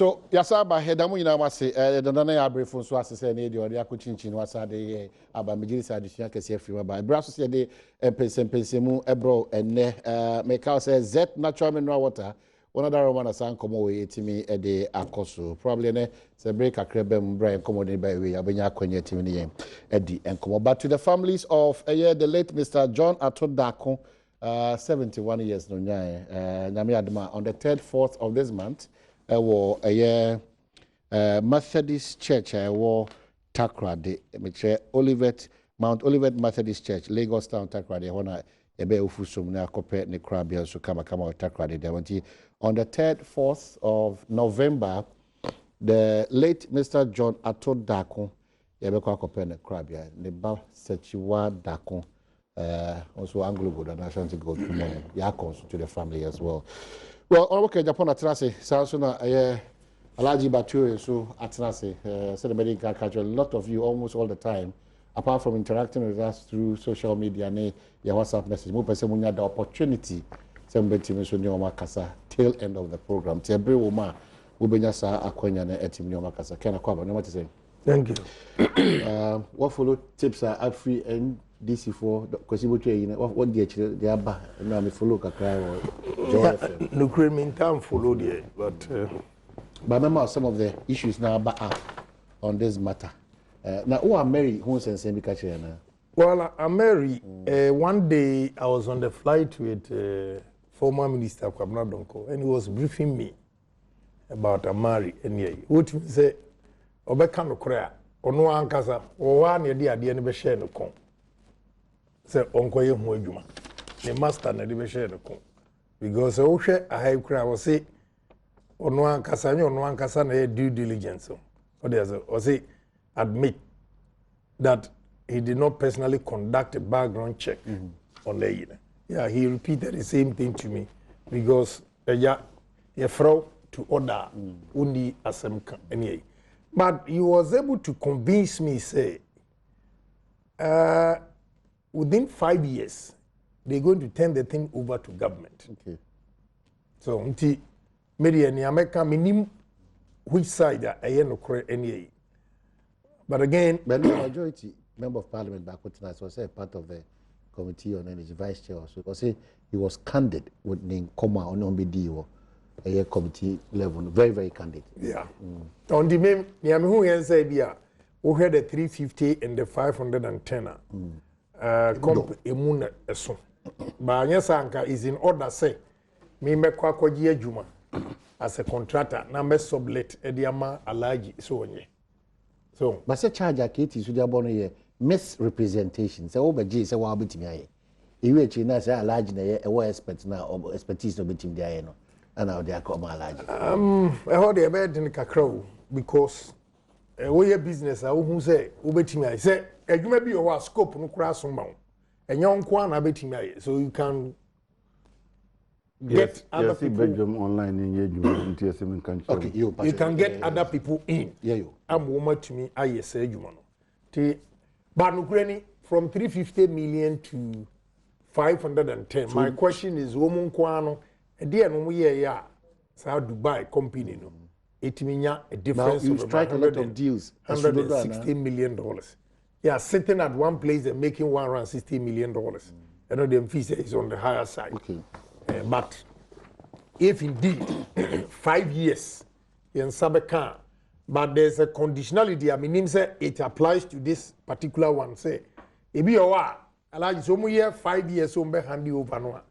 so yasaba hedamu nyina wase dondana ya brefo so asese na edi odi akochinchin wasa de aba mejiri sa adisua kese afiri ba bra so se de pensenpensenmu ebro enne make out say z natural mineral water one other roman asan komo we etimi de akoso probably ne se break akrabem bra enkomo de by we abenya akwanya etimi ne yen edi enkomo but to the families of the late Mr. John Atodako 71 years no nyan nyame adoma on the 3rd 4th of this month Methodist Church Takrade Mount Olivet Methodist Church Lagos Town Takrade hona ebe ofusum na kope ne krabia so kama Takrade there on the 3rd 4th of November the late Mr. John Atodako ebe kwa kope ne krabia ne ba sechiwa dako also Anglo Gold and Ashanti Gold to the family as well. Well, okay, Japan atrase Sansuna Alaji Batu so atrase said medical culture. A lot of you almost all the time, apart from interacting with us through social media, your WhatsApp message, more person when you had the opportunity, somebody so near Makasa tail end of the program. Every woman will be just a coin and a team near Makasa. Can I cover? No what to say? Thank you. What follow tips are free and DC4 because you what they are back and I follow kakra or no cream time follow there but remember some of the issues now back on this matter now who are Mary who sends me catch na well AMERI one day I was on the flight with former minister Kwabena Donko and he was briefing me about AMERI and what he say obeka no kra ono ankasa o wa na de ade ne be share no kon say onko ye ho adwuma the master na de be share no kon because o hwe ahai kra wo say ono ankasa na due diligence o say admit that he did not personally conduct a background check on the year. Yeah, he repeated the same thing to me because ye throw to order only asemka anyway. But he was able to convince me, say, within 5 years, they're going to turn the thing over to government. Okay. So, maybe in America, minim which side I am correct anyway. But again, but the majority member of parliament back with us was a part of the committee on energy vice chair. So, because he was candid with the comma on OBD. A committee level, very, very candid. Yeah. On the main, who say, we had the 350 and the 510. Emuna eso. But Nyasanka is in order, say, me kwakwaji juma as a contractor, na me sublet ediama alaji so onye. So, but say charge a kiti so dia bono ye misrepresentation. Say obeji say wa bitimi aye. Iwe chi na say alaji na ye e expert na expertise no bitimi dia no. And now they are come large. I heard the bed in Kakro because we business. Who say, Ubetimi, say, you may be your scope no cross on mount. And young Kwan Abetimi, so you can get other people online in TSM country. Okay, you can get other people in. Yeah, you. I'm woman to me, I say, you know. But Ukraine from 350 million to 510. My question is, woman Kwano. Dear no yeah, so Dubai company no. It means a difference now you strike a lot of deals. $160 million. Yeah, sitting at one place and making $160 million. I know the fee is on the higher side. Okay. But if indeed 5 years in Sabeka, but there's a conditionality. I mean, say it applies to this particular one. Say, if you are, allow so year 5 years, so be handy over no.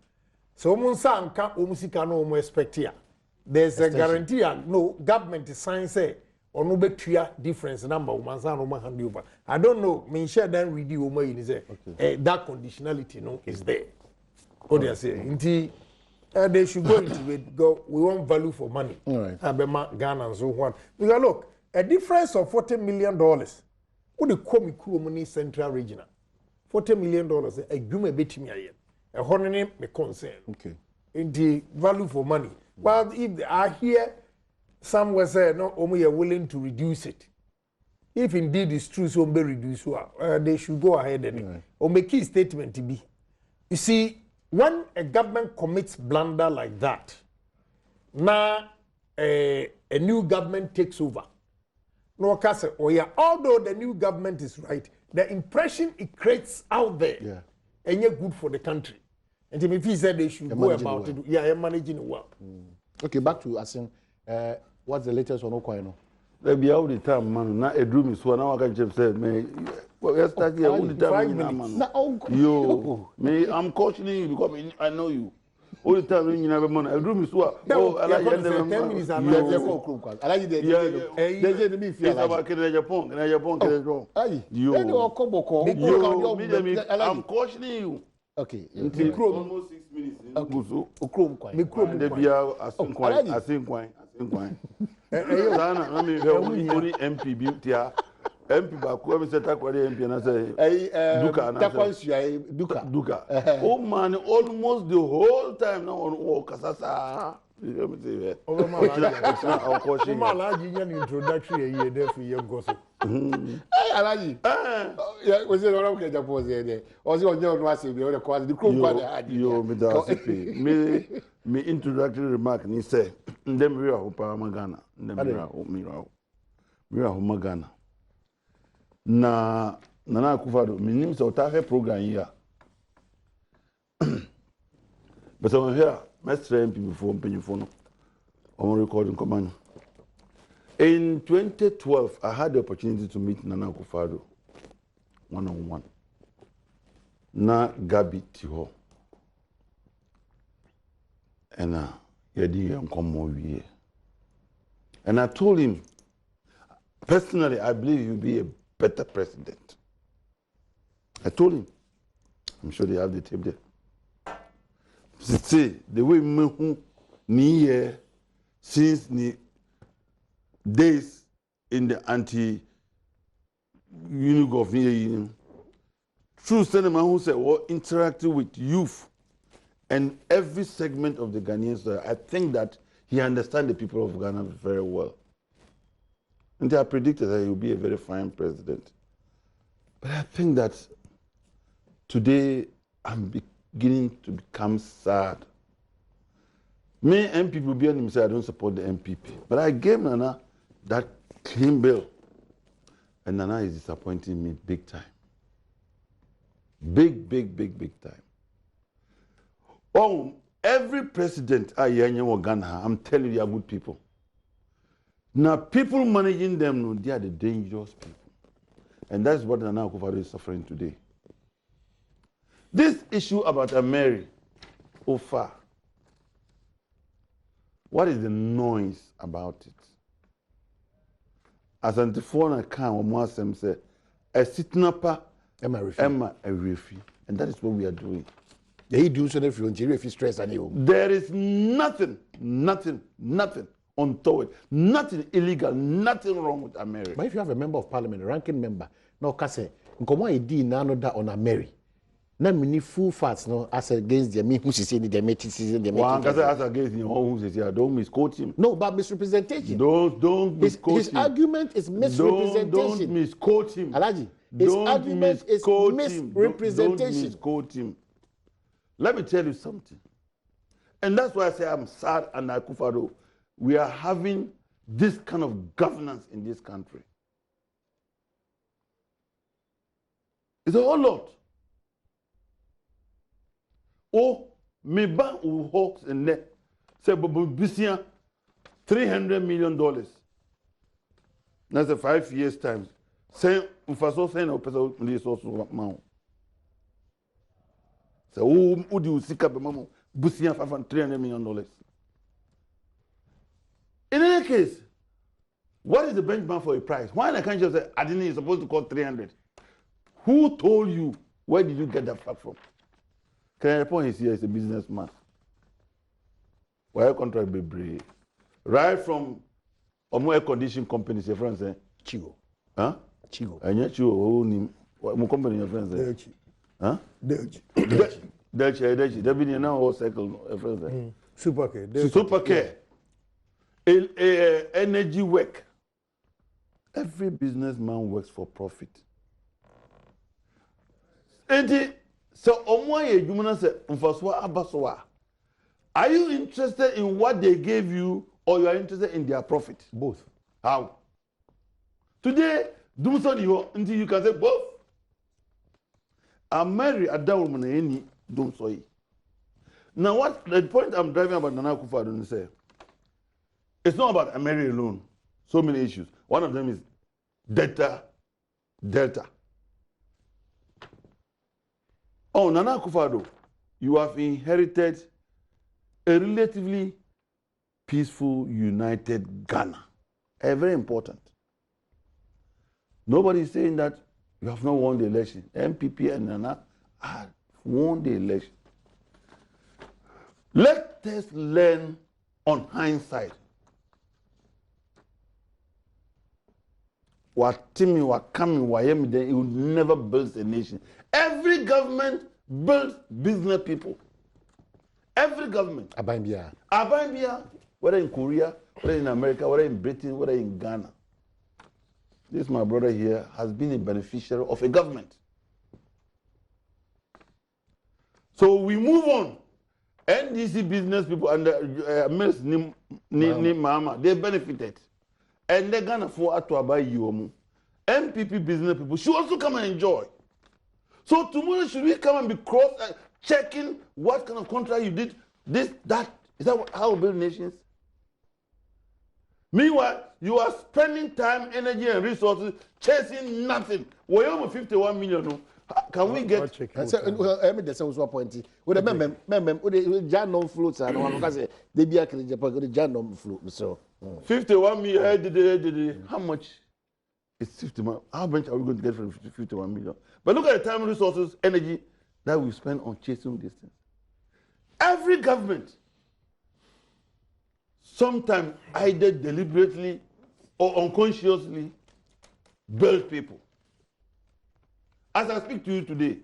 So Munsa nka omusika no omo expect here. There's a guarantee no government sign say ono betua difference number umansa no hand over. I don't know, me share then read you omo yin say that conditionality no is there. What they say nti they should go into it go we want value for money. All right. Abema Ghana and so on. Because look, a difference of $40 million would the come Kuromuni Central Regional. $40 million a gume betimi aye. A honey me concern. Okay. In the value for money. But if I hear somewhere say no, we are willing to reduce it. If indeed it's true, so be reduced, they should go ahead and or make a statement to be. You see, when a government commits blunder like that, now a new government takes over. No, Kasa, oh yeah, although the new government is right, the impression it creates out there, and you're good for the country. And if he said they should go about it, you're managing it well. Okay, back to Asin. What's the latest on Okoino? There be all the time, man. Now a dream is one. I can just say, man. Well, start here all the time, man. Yo, me, I'm cautioning you because I know you. All the time, you never money. A dream is what? Oh, I like 10 minutes. I like the it's about Japan. I'm cautioning you. Okay. Almost 6 minutes. I think only MP beauty. MP baku emi se takwari MP na say Duka na Duka. Oh man, almost the whole time now on Kasasa. Let me say that. Malaji yan introductory here there for young gossip. Hey Alaji. Yeah, was it around ke Japan there. Was it on no say the quality the crew quality. Yo me da me introductory remark ni say ndem wi ho pa magana ndem wi ho magana na Nana Akufo-Addo minim say otafe program here but so here mestre MP before mpenyifo no on recording command. In 2012 I had the opportunity to meet Nana Akufo-Addo one-on-one na Gabi Tiho and and I told him personally I believe you'll be a better president. I told him, I'm sure they have the tape there. See, the way me ni since the days in the anti-Unigov, true cinema who said, well, interacting with youth and every segment of the Ghanaians, I think that he understands the people of Ghana very well. And I predicted that he will be a very fine president. But I think that today I'm beginning to become sad. Me MPP will be on him say I don't support the MPP. But I gave Nana that clean bill. And Nana is disappointing me big time. Big time. Oh, every president Ghana, I'm telling you, they are good people. Now, people managing them, they are the dangerous people. And that's what Nana Akufo-Addo is suffering today. This issue about AMERI, OFA, what is the noise about it? As Antiphona can or Mwasem said, a sitnapa Emma Refi. And that is what we are doing. They do so if you stress and you. There is nothing untoward, nothing illegal, nothing wrong with AMERI. But if you have a member of parliament, a ranking member, no kase, nkomo edi na no da on AMERI. Na mini full facts no as against the me who say the meeting the one kase as against him who say don't misquote him. No, but misrepresentation. Don't misquote him. His argument is misrepresentation. Don't misquote him. Alaji, his argument is misrepresentation. Don't misquote him. Let me tell you something. And that's why I say I'm sad and Akufo-Addo. We are having this kind of governance in this country. It's a whole lot. Oh, me ban who hawks and net say Bobisia $300 million. That's a 5 years time. Say Ufaso saying person resource now. So who do you seek up mamo Busia $300 million? In any case, what is the benchmark for a price? Why can't you just say Adini is supposed to cost 300? Who told you? Where did you get that fact from? Can I point is here is a businessman. Why contract be brave? Right from air condition companies, your friends say Chigo. Huh? Chigo. And yet you own him. Company your friends say. Huh? Delchi. There be now all cycle friends say. Supercare. Energy work. Every businessman works for profit. And so, are you interested in what they gave you or you are interested in their profit? Both. How? Today, until you can say both. AMERI Adom TV don't say. Now, what the point I'm driving about Nana Akufo-Addo say, it's not about AMERI alone. So many issues. One of them is Delta. Oh, Nana Akufo-Addo, you have inherited a relatively peaceful, united Ghana. Very important. Nobody is saying that you have not won the election. MPP and Nana have won the election. Let us learn on hindsight. What Timmy, what coming, what you will never build a nation. Every government builds business people. Every government. Abambia, whether in Korea, whether in America, whether in Britain, whether in Ghana. This, my brother here, has been a beneficiary of a government. So we move on. NDC business people and Ms. Mama, they benefited. And they're gonna afford to buy you. MPP business people should also come and enjoy. So tomorrow should we come and be cross checking what kind of contract you did? This, that. Is that how we build nations? Meanwhile, you are spending time, energy, and resources chasing nothing. We're over 51 million. No? Can we get? There's also a point. With the Janom floats and one because they be actually the Janom float. So 51 million. How much is 50 million? How much are we going to get from 51 million? But look at the time, resources, energy that we spend on chasing this thing. Every government, sometimes either deliberately or unconsciously, build people. As I speak to you today,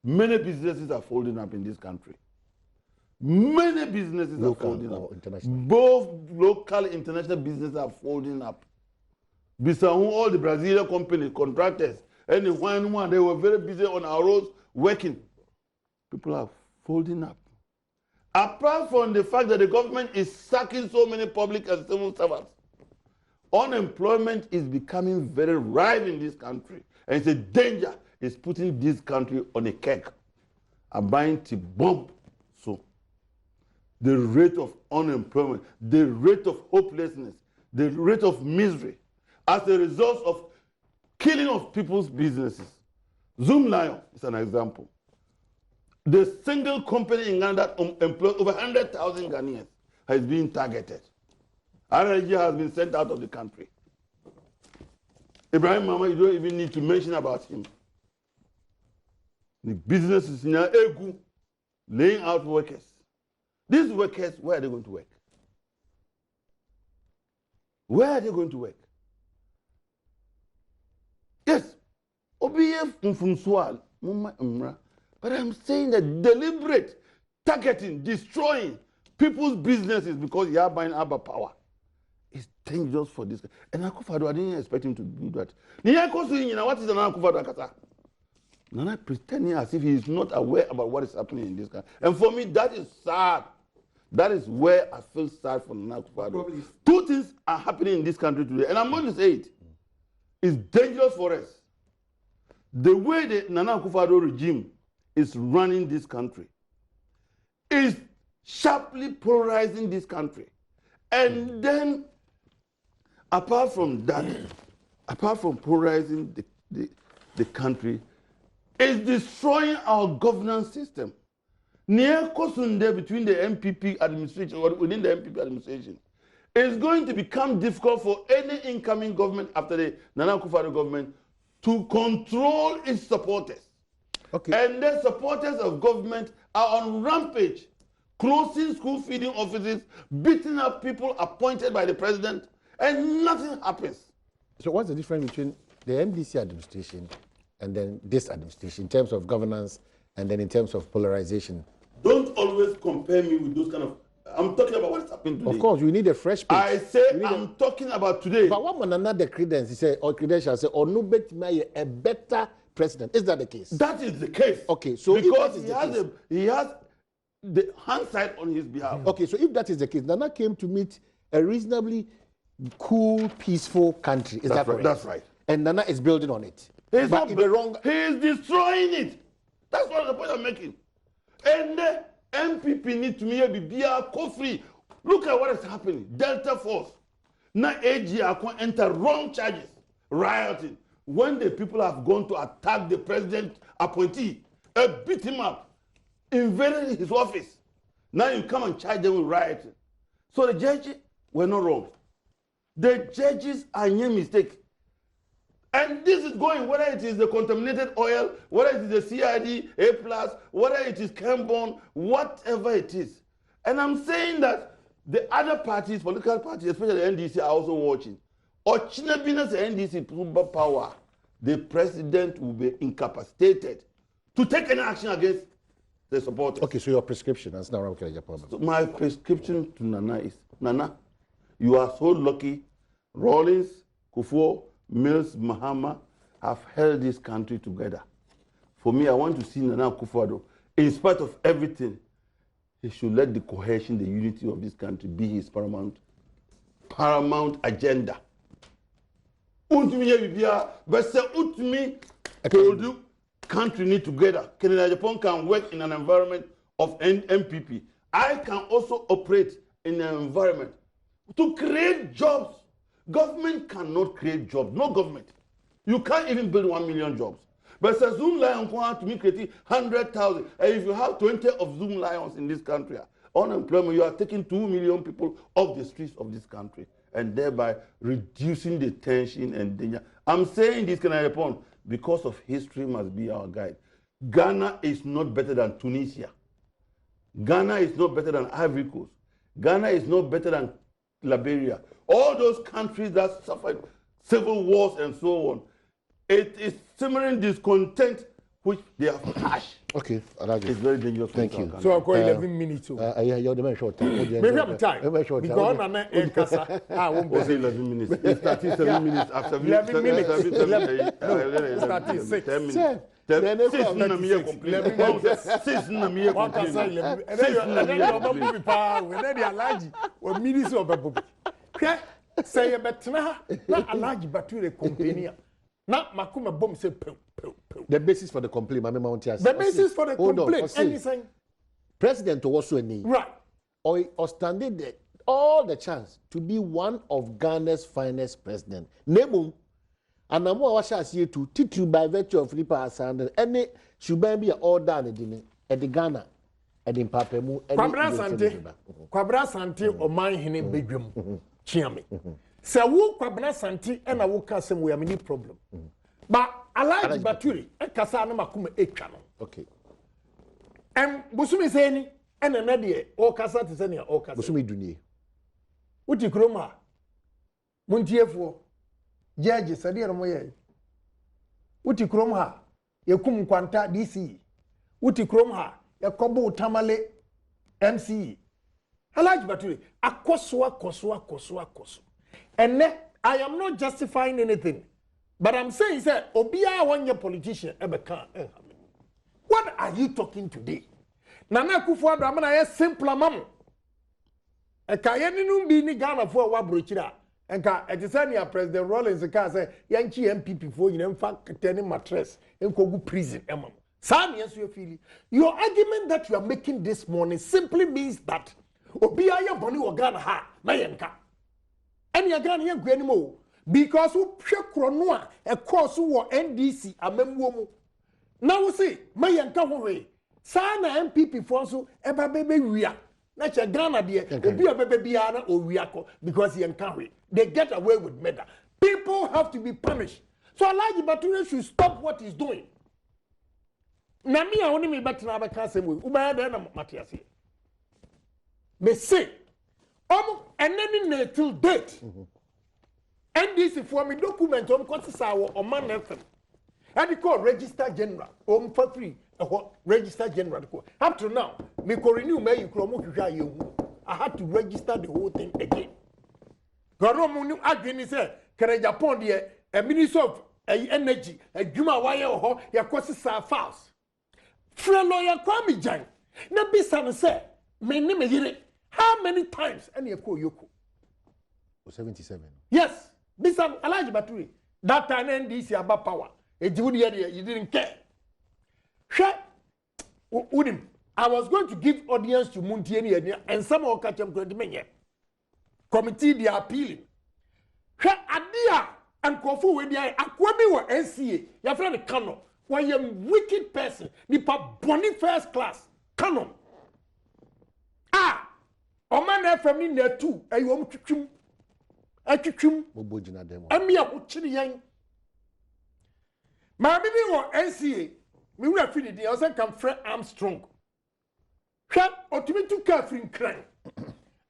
many businesses are folding up in this country. Many businesses are folding up. Both local and international businesses are folding up. Bisahu, all the Brazilian companies, contractors, and the one they were very busy on our roads working. People are folding up. Apart from the fact that the government is sacking so many public and civil servants, unemployment is becoming very rife in this country. And it's a danger. It's putting this country on a cake. I'm buying to bomb. So the rate of unemployment, the rate of hopelessness, the rate of misery as a result of killing of people's businesses. Zoom Lion is an example. The single company in Ghana that employs over 100,000 Ghanaians has been targeted. Energy has been sent out of the country. Ibrahim Mama, you don't even need to mention about him. The business is in Egu, laying out workers. These workers, where are they going to work? Where are they going to work? Yes, OBF from Swal, but I'm saying that deliberate targeting, destroying people's businesses because you are buying Abba power is dangerous for this. And Akufo-Addo, I didn't expect him to do that. What is Nana Akufo-Addo? Nana pretending as if he is not aware about what is happening in this country. And for me, that is sad. That is where I feel sad for Nana Akufo-Addo. Two things are happening in this country today, and I'm going to say it. It's dangerous for us. The way the Nana Akufo-Addo regime is running this country is sharply polarizing this country. And then, apart from that, apart from polarizing the country, is destroying our governance system. Near Kosunde between the MPP administration or within the MPP administration, it's going to become difficult for any incoming government after the Nana Akufo-Addo government to control its supporters. Okay. And the supporters of government are on rampage, closing school feeding offices, beating up people appointed by the president, and nothing happens. So what's the difference between the MDC administration and then this administration in terms of governance and then in terms of polarization? Don't always compare me with those kind of... I'm talking about what's happening today. Of course, we need a fresh page. I say I'm talking about today. But what man another credence, he say, or credentials say, or no bet me a better president. Is that the case? That is the case. Okay, so because he has the hindsight on his behalf. Okay, so if that is the case, Nana came to meet a reasonably cool, peaceful country. Is that correct? That's right. And Nana is building on it. He's not in the wrong. He is destroying it. That's what the point I'm making. And the MPP need to be co-free. Look at what is happening. Delta Force. Now AG are enter wrong charges. Rioting. When the people have gone to attack the president appointee, beat him up, invaded his office. Now you come and charge them with rioting. So the judges were not wrong. The judges are no mistake. And this is going, whether it is the contaminated oil, whether it is the CID, A+, whether it is Cambon, whatever it is. And I'm saying that the other parties, political parties, especially the NDC, are also watching. Or Chinabina's NDC power, the president will be incapacitated to take any action against the supporters. Okay, so your prescription, that's not your problem. So my prescription to Nana is, Nana, you are so lucky. Rawlings, Kufuor, Mills, Mahama have held this country together. For me, I want to see Nana Akufo-Addo, in spite of everything, he should let the cohesion, the unity of this country be his paramount agenda. Country need together. Canada Japan can work in an environment of MPP. I can also operate in an environment to create jobs. Government cannot create jobs. No government. You can't even build 1 million jobs. But as Zoom Lion to me create 100,000. And if you have 20 of Zoom Lions in this country, unemployment, you are taking 2 million people off the streets of this country and thereby reducing the tension and danger. I'm saying this can happen because of history must be our guide. Ghana is not better than Tunisia. Ghana is not better than Ivory Coast. Ghana is not better than Liberia. All those countries that suffered civil wars and so on, it is simmering discontent which they have crashed. Okay, it's very dangerous. Thank you. So I'll call 11 minutes. Yeah, you're the man short time. Maybe I'm time. Because I'm not in Casa. I won't say 11 minutes. It's 37 minutes after 11 minutes. 36. 10 minutes. 6 na me complain. 6 na me complain. And then you're not moving power. When they're allergic or minister of a book. Say a better not allergic but to the company. Not Makuma bomb say the basis for the complaint, my mount. The basis for the complaint, anything. President also a need. Right. Or standing all the chance to be one of Ghana's finest president. Nemu, and I'm more was here to teach you by virtue of Lipa Asanda. Any should be all done at the Ghana, at the Papemu, Kwabra Sante, or mine in a bedroom. Chiami. So wo Kwabra Sante and I will cast him we have any problem. But I like Baturi, and Kasana Makuma Echano. Okay. And Busumi Zeni, and another, or Kasa to send your Oka. Busumi Duni. What you croma? Muntiefo, Judge Sadia Moye. What you croma? Yakum Quanta DC. What you croma? Yakobo Tamale MC. I like Baturi. Akoswa. And I am not justifying anything. But I'm saying, sir, Obia one year politician ever can. What are you talking today? Nana Akufo-Addo amana simple mamu. Eka yeni numbi ni Ghana for wa brochira. Enka etisania President Rawlings ka say yanchi MPP for you mfa teni mattress enkogu prison emam. Sam yes you feel. Your argument that you are making this morning simply means that Obia ya boni wo Ghana ha na yenka. Any Ghana yen ku animo. Because we hwekro a course wo NDC amamwo mu. Now we see my yanka howe. Sana MPP for so eba bebe wia. Na che Ghana de obi obebe bia na owiako because yanka we. They get away with murder. People have to be punished. So Alhaji Bature should stop what he's doing. Na me a woni me betina be ka sem we. Uba de na Matias. Me say enemy na till date. NDC for me document on man FM. And they call Register General. For free. Register General. Up to now, me ko renew me I had to register the whole thing again. Garomu agreement say, can Japan a minister of energy, a Juma wire or ya kwasi sa files. Free lawyer Kwame Jan. Na bisa say, me name yire. How many times any ko yoko? 77. Yes. This is Elijah Baturi. That time NDC about power. You didn't care. Udim. I was going to give audience to Muntieni and some of Kacham committee they are appealing. Adia and Kofu when they are Akwabi or NCA, your friend Kano, why you wicked person, the Bonnie first class, Kano. Oman FM in there too, a you chum, a chum, and me a chili young. My baby or NCA, we will have finished the other come Fred Armstrong. Or to me to Catherine Crane.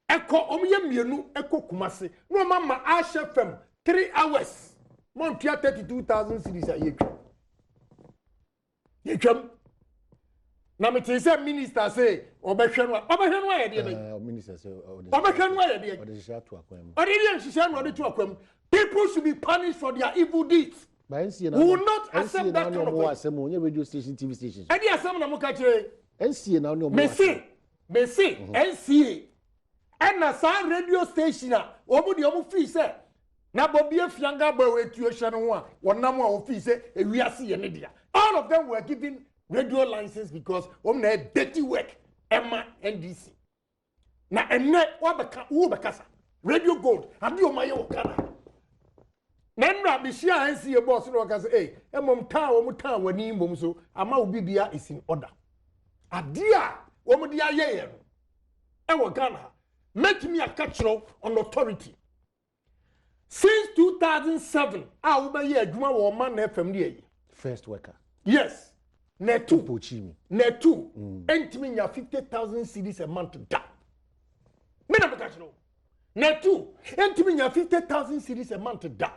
Echo Omiamianu, Echo Kumasi. No, Mamma, Asha Fem, 3 hours. Montia 32,000 cities a year. You come. Now, me say, Minister say, Obashanwa, Minister say, Obashanwa, people should be punished for their evil deeds. We will not accept that kind of thing. Radio station, TV stations. And yes, some of them NCA now no more. Messi, NCA. And na sa radio station omo de omo fi say na bobie fianga boy we tuition ho a wonam a ofi say ewiase ye ne dia. All of them were given radio license because na dirty work Emma NDC. Na enne wo bekasa radio gold ade o maye wo kana. Na nra be share NCA boss no ka say emom town wani mbom so ama obi bia is in order. Adia omo dia ye no e wo Ghana. Make me a catcher on authority. Since 2007, I will be a Juma woman FM. First worker. Yes. Netu. Pochimi. Netu. Entering your 50,000 CDs a month. Da. Mena catcher. Netu. Entering your 50,000 CDs a month. Da.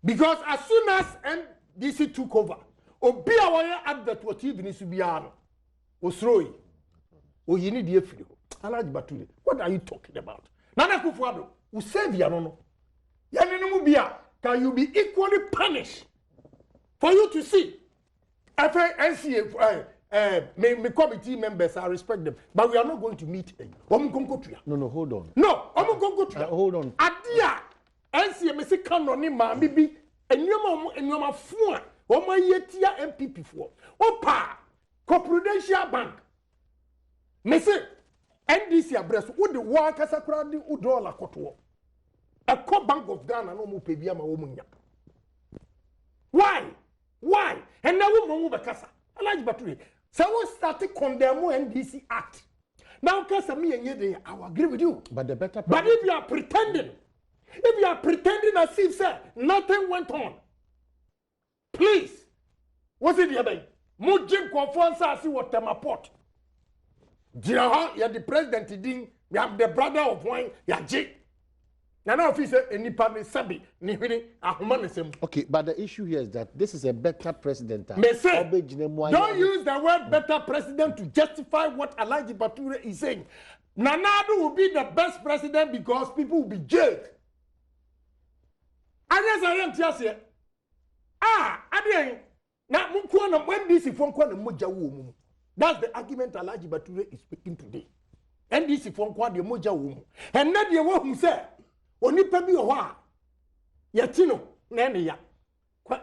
Because as soon as NDC took over, Obi awaya advert what even is to be on. Osroi. O you need the free. Alaj Batuli, what are you talking about? Nana Kufuado, who save Yanono. Yanimubia, can you be equally punished for you to see? FNCA, my committee members, I respect them, but we are not going to meet them. No, hold on. No, hold on. Adia, NCA, Mr. Canoni, ma, bibi, and your phone, or my yetia MPP for. Opa, Co-Prudential Bank. Mr. NDC abreso wo de wa kasa kura de $1 koto a co Bank of Ghana no mo pebia ma wo munya. Why and now wo be kasa Alhaji Baturi so we start to condemn NDC act now kasa me enye dey I will agree with you but the better but if you are pretending as if say nothing went on, please what's it here mo jim conference asi what them report. Jiraha, you're the president, you have the brother of wine, you're J. Now, officer, any public sabi, okay, but the issue here is that this is a better president. Don't use the word better president to justify what Alhaji Bature is saying. Nanadu will be the best president because people will be jailed. And yes, I am just here. Now, when this is from Moja. That's the argument Alhaji Bature is speaking today. NDC for the moja woman. And not the one who said, Oni pebi owa. Yatino, nene ya.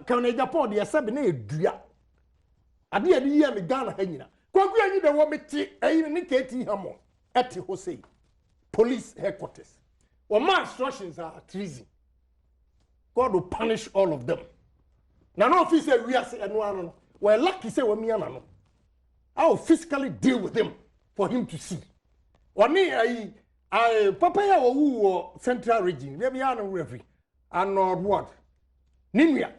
Kane Japan, the Sabine Dria. Adi year me Ghana Henina. Kwaku any the woman tea, a Hamon, at Jose. Police headquarters. Or my instructions are treason. God will punish all of them. Now, no officer, we are saying, no, well, lucky say, we are I will physically deal with him for him to see. Oni I Papaya or Central Region, maybe I know referee, and what? Nimia.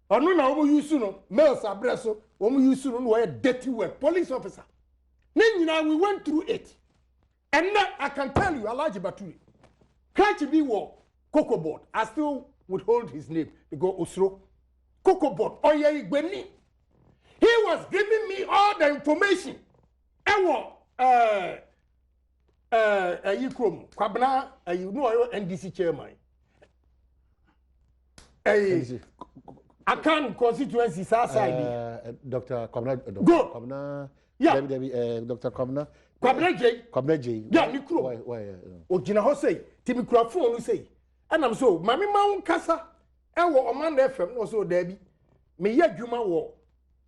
Or no, now we use no males abreso, when we use no a dirty work, police officer. Nimia, we went through it. And now I can tell you, Alhaji Baturi, catch be war, Cocoa Board. I still withhold his name because Osro, Cocoa Board, Oye Igweni. He was giving me all the information. Kwabna, you know, NDC chairman. Akan constituency side. Dr. Kwabna. Go. Kwabna. Yeah. Dr. Kwabna. Kwabreje. Yeah, ni kuro. Why? Ogina ho say, ti mi kura phone no say. And I'm so, mami ma won kasa. E wo Omanda FM no so there bi. Me ye adwuma wo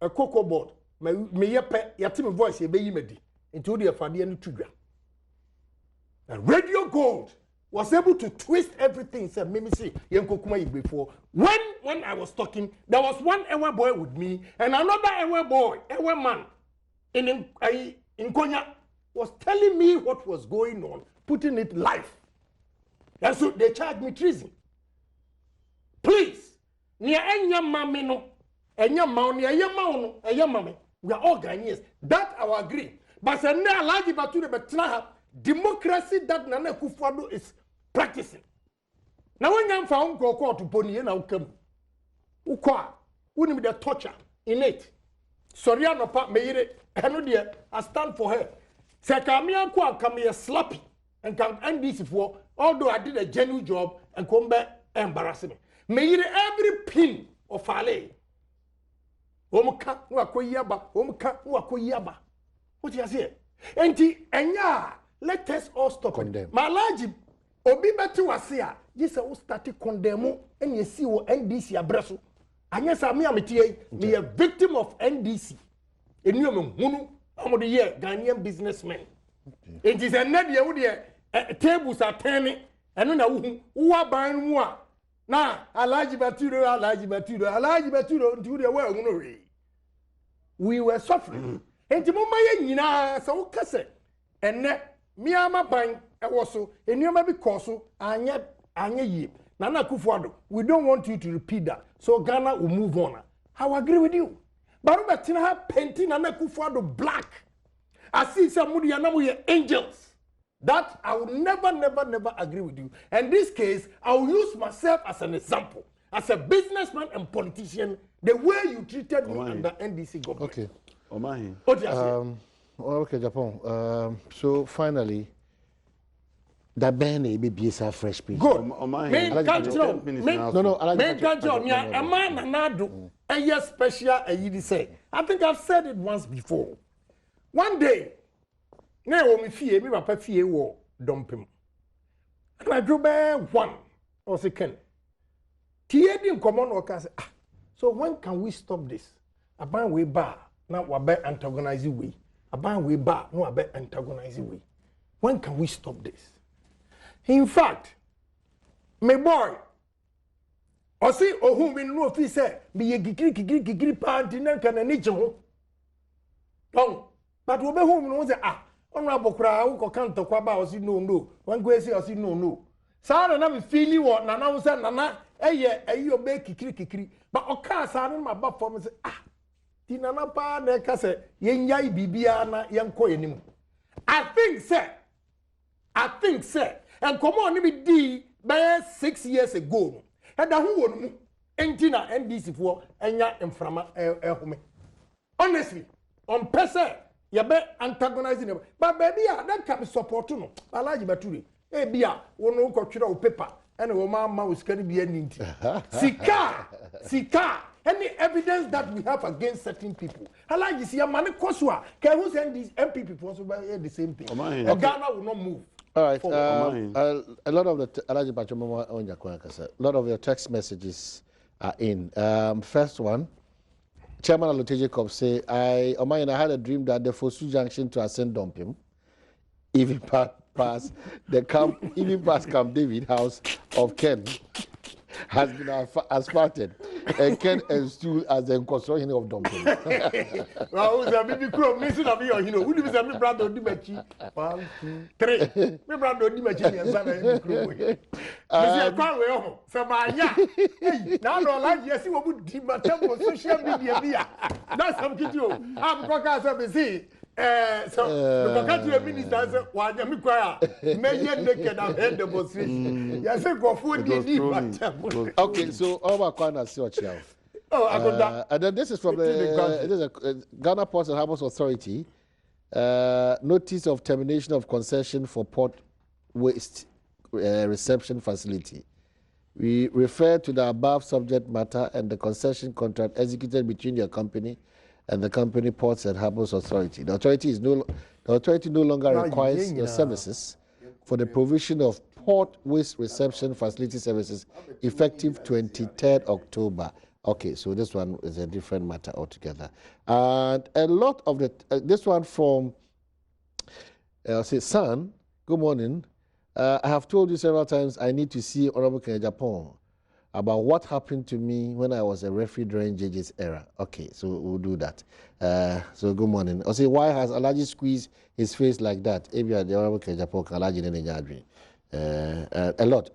a cocoa board. Me ye pe yate me voice e be yi medi. Into the afade no tudwa. And Radio Gold was able to twist everything. Said, "Mimi see, before when I was talking, there was one Ewe boy with me and another Ewe boy, Ewe man, in Konya, was telling me what was going on, putting it live. And so they charged me treason. Please, near enya mami no, enya mao near enya mao no, enya mami. We are all Ghanaians. That I will agree. But say na alaji batu de betna democracy that Nana Akufo-Addo is practicing. Now when you found go court to pony na ukam. Ukwa, wouldn't be the torture in it. Sorry, no part made it. I stand for her. Say Kamia Kwa come here sloppy and can end this for although I did a genuine job and come back embarrassing me. Made every pin of Fale. Omka wakoyaba, omka wakoyaba. What you say? Enti enya, let us all stop condemn. Malaji obi betu wasia, this who started condemn and you see what NDC abreso. Anya sa me ametie, me a victim of NDC. Enu me hunu amodo ye Ghanaian businessmen. Enti se na de wo de tables are turning enu na wo aban mu a na Alhaji Baturo nti wo de wa hunu re. We were suffering. Enti mo maye nyina sa wo kase enne mi ama ban e wo so enioma bi koso anya yi Nana Akufo-Addo, we don't want you to repeat that, so Ghana will move on. I will agree with you, but Robertina have painting Nana Akufo-Addo black. I see some angels. That I will never agree with you. And this case, I will use myself as an example, as a businessman and politician, the way you treated me under NDC government. Okay. Okay, Japan. So finally, that Benny be a fresh piece. Good. No. Men can't join. Yeah, a man and I do. A year special, a year say. I think I've said it once before. One day, now me fear me papa fear war dump him. And I drew by one or second. Tia didn't come on or say, so when can we stop this? A ban way bar, now we better antagonize way. A ban way bar, no I better antagonize way. When can we stop this? In fact, my boy, I see whom in no fee say, be a gigri party, and can a nature. Don't, but we be home knows honorable crowd or can't talk about us, no. One go say us, no. Sarah never feel you what Nana was Nana, you obey kikri, but o car son my buff for me say, Tinana pa ne case, yen yai bibiana, young coin. I think, sir. And come on, me D by 6 years ago. And who would entina NDC for enya inframa home. Honestly, on person, you be antagonizing them. But baby, that can be support no. Alaji Baturi. Eh bia, wono ko twira o paper. And wo mama was can be any Sika. Any evidence that we have against certain people. Alaji see a man koswa. Can who send these MP people so the same thing. Ghana will not move. All right. A lot of the a lot of your text messages are in. First one, Chairman Alote Jacob say, I had a dream that the Fosu Junction to ascend dump him, even past the camp, even past Camp David house of Ken has been asphalted, and Ken and Stu as the construction of dumping. Well, who's a baby crow? Missing of you, who lives at me brother Dimachi? 1, 2, 3. Me brother Dimachi and Sana Crow. Mr. Conway, Samaya. Now, no, like yes, you would Dimatempo social media. That's some kid you. I'm Coca Sabisi. So the country minister said, "Why do you cry? Major naked and head demonstration." Yes, go food. Okay, so all my corners see what you have. Oh, I got that. And then this is from the Ghana Ports and Harbours Authority. Notice of termination of concession for port waste reception facility. We refer to the above subject matter and the concession contract executed between your company and the company Ports and Harbours Authority. The authority no longer requires your services for the provision of port waste reception facility services effective 23rd October. Okay, so this one is a different matter altogether. And a lot of the, this one from, say, Son, good morning. I have told you several times I need to see Honorable Kenya Japan about what happened to me when I was a referee during JJ's era. Okay, so we'll do that. So good morning. I'll say, why has Alaji squeezed his face like that? Maybe the Honorable Kenya Japan, Alaji Nenejadri. A lot.